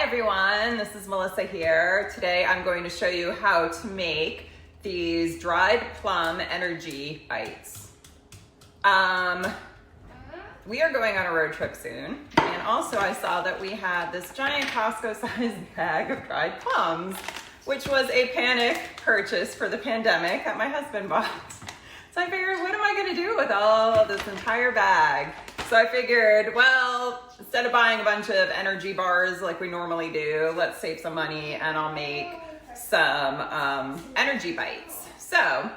everyone, this is Melissa here. Today I'm going to show you how to make these dried plum energy bites. We are going on a road trip soon, and also I saw that we had this giant Costco-sized bag of dried plums, which was a panic purchase for the pandemic that my husband bought. So I figured, what am I gonna do with all of this entire bag? So I figured, well, instead of buying a bunch of energy bars like we normally do, let's save some money and I'll make some energy bites. So,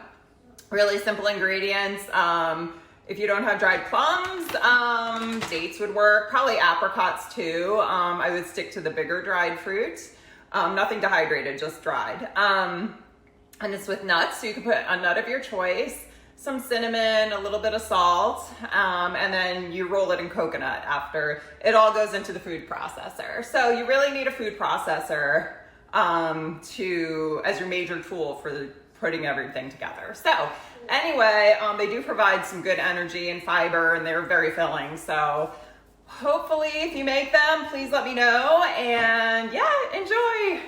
really simple ingredients. If you don't have dried plums, dates would work, probably apricots too. I would stick to the bigger dried fruit. Nothing dehydrated, just dried. And it's with nuts, so you can put a nut of your choice, some cinnamon, a little bit of salt, and then you roll it in coconut after it all goes into the food processor. So you really need a food processor as your major tool for putting everything together. So anyway, they do provide some good energy and fiber, and they're very filling. So hopefully if you make them, please let me know, and yeah, enjoy.